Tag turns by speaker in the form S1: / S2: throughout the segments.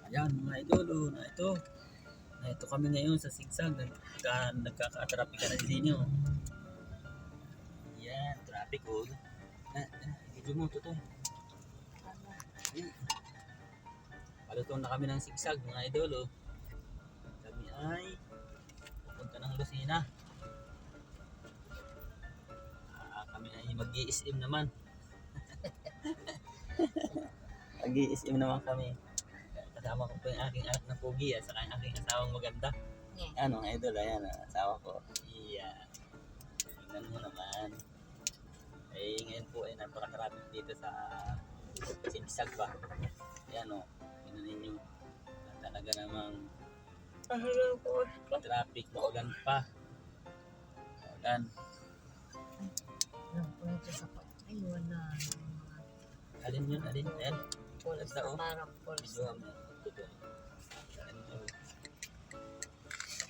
S1: Ayan mga idol, na ito kami ngayon sa sigsag, nagkaka-traffic na din ninyo. Yan, traffic oh. Video mo to. Ayan. Palutong na kami ng sigsag mga idol oh. Kami ay pupunta ng Lucena. Kami ay mag-i-SM naman. Mag-i-SM naman kami. Kasama ko po yung aking anak na pogi at saka yung aking asawang maganda. Ano mga idol, ayan asawa ko. Yeah. Tingnan mo naman. Eh ngayon po ay napaka-traffic dito sa sigsag ba. Ayan o, tingnan ninyo. Talaga namang traffic, maulan pa. Maulan.
S2: Ay, wala.
S1: Alin yun? Alin? Ayan.
S2: Pulis na parang pulis.
S1: Video mo.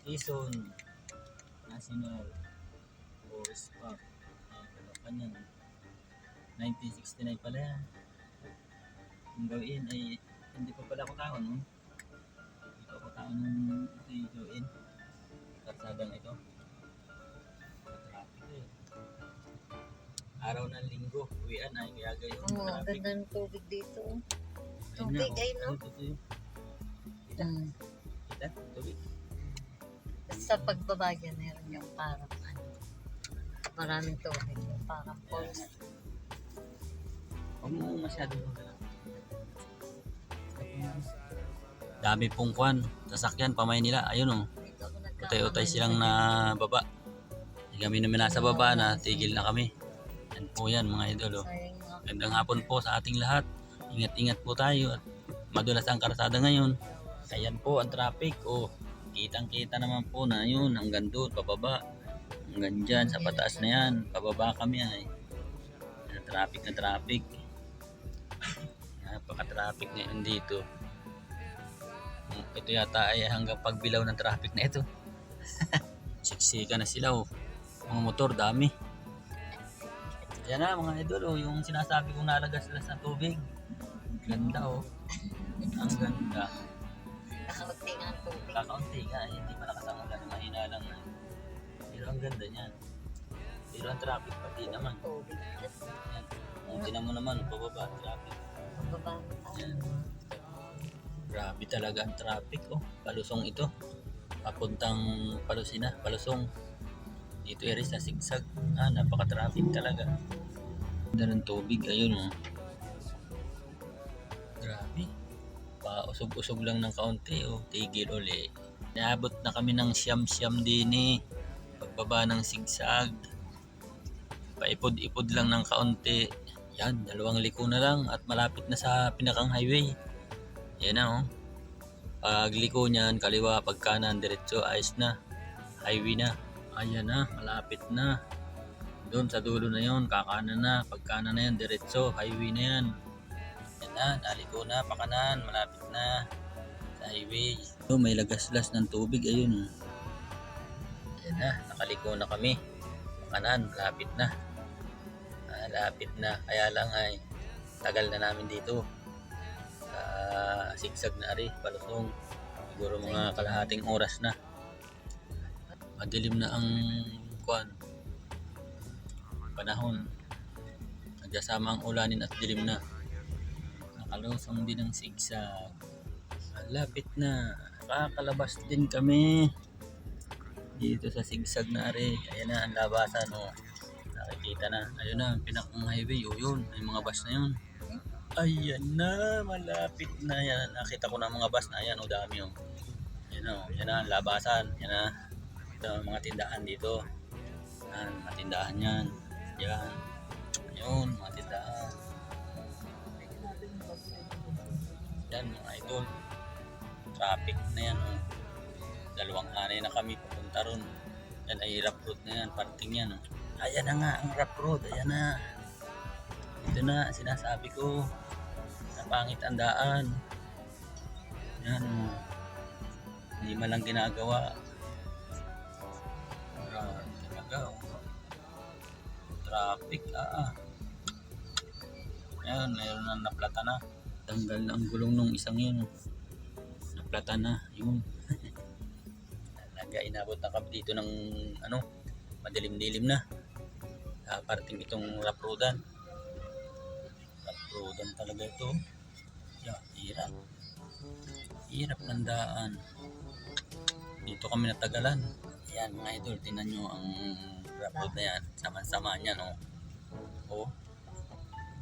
S1: Quezon National Forest Park. Kanya 1969 pala yan. Ang gawin ay hindi pa pala ako tao no? Hindi pa ako tao nung ito gawin. Karsadang ito. Traffic eh. Araw ng linggo, uwian ay kaya gayon.
S2: Oo, ang ganda ng tubig dito. Tubig ay no?
S1: Kita? Kita? Tubig?
S2: Sa pagbaba dyan, meron yung parang ano, maraming tubig. Yung parang falls.
S1: Huwag mo masyadong dami pong kwan, sasakyan, pamay nila, ayun o.
S2: Dito ako nagkakamali.
S1: Utay-utay silang na baba. Kami naman nasa baba na, tigil na kami. Yan po yan mga idol o.
S2: Sayang mga
S1: Gandang hapon po sa ating lahat. Ingat-ingat po tayo at madulas ang karsada ngayon. Ayan po ang traffic o. Kitang-kita naman po na yun hanggang doon, pababa. Hanggang dyan, sa pataas na yan. Pababa kami ay. Traffic na traffic. Napaka-traffic ngayon dito. Ito yata ay hanggang pagbilaw ng traffic na ito. Siksika na sila oh. Mga motor dami. Ayan na mga idol oh, yung sinasabi kong nalagas-las na tubig. Ganda oh. Ang ganda.
S2: kakaunti nga ang tubig.
S1: Kakaunti nga, hindi malakas ang ulan, mahina lang na. Pero ang ganda niyan. Pero ang traffic pati naman.
S2: Tubig.
S1: Ayan. Kung tinan mo naman, pababa, traffic.
S2: Pagbaba.
S1: Ayan. Grabe talaga ang traffic oh. Palusong ito. Papuntang Palusong. Dito eri sa sigsag. Napaka-traffic talaga. Ganda ng tubig, ayun oh. Grabe. Pausog-usog lang ng kaunti oh. Tigil uli. Naabot na kami ng siyam-siyam din eh. Pagbaba ng sigsag. Paipod-ipod lang ng kaunti. Yan, 2 liko na lang at malapit na sa pinakang highway. Yan na oh. Pag liko niyan, kaliwa, pag kanan, diretso, ayos na. Highway na. Ayan na, malapit na. Doon sa dulo na yon, kakanan na. Pag kanan na yan, diretso, highway na yan. Yan na, naliko na, pakanan, malapit na. Sa highway. So, may lagaslas ng tubig, ayun. Yan na, nakaliko na kami. Pakanan, malapit na. Malapit na, kaya lang ay tagal na namin dito. Sigsag na ari, Palusong. Siguro mga kalahating oras na. Madilim na ang panahon. Nagsasama ang ulanin at dilim na. Nakalusong din ang sigsag. Malapit na. Kakalabas din kami. Dito sa sigsag na ari. Ayan na ang labasan oh. Nakikita na. Ayun na ang pinakang highway. O yun, may mga bus na yun. Ayan na, malapit na yan. Nakita ko na mga bus na yan, o dami oh. Yan o, yan na, labasan. Yan na, ito mga tindahan dito. Yan, mga tindahan yan. Yan, yun, mga tindahan. Yan mga idol. Traffic na yan oh. 2 hanay na kami papunta ron. Yan ay rough road na yan, parting yan oh. Ayan na nga ang rough road, ayan na. Ito na, sinasabi ko. Napangit ang daan. Yan. Hindi man lang ginagawa. Talaga. Traffic. Yan, mayroon na naplata na. Tanggal na ang gulong nung isang yun. Naplatan na. Yun. Talaga inabot na kami dito ng ano, madilim-dilim na. Parating itong Raprodan. Raprodan talaga ito. Yeah, hirap. Hirap ng daan. Dito kami natagalan. Ayan mga idol, tingnan nyo ang Raprodan na yan. Sama-sama niya, no? Oh,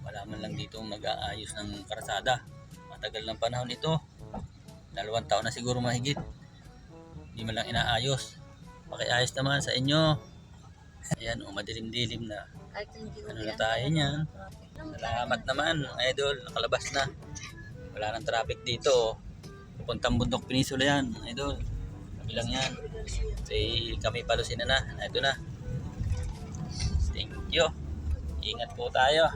S1: wala man lang dito nag-aayos ng karsada. Matagal ng panahon ito. 2 taon na siguro mahigit. Hindi man lang inaayos. Pakiayos naman sa inyo. Ayan, madilim-dilim na.
S2: Kahit hindi
S1: Ano na tayo niyan? Salamat naman, mga idol. Nakalabas na. Wala nang traffic dito. Pupuntang Bundok Peninsula yan, mga idol. Kami lang yan. Kami palusin na. Ito na. Thank you. Ingat po tayo.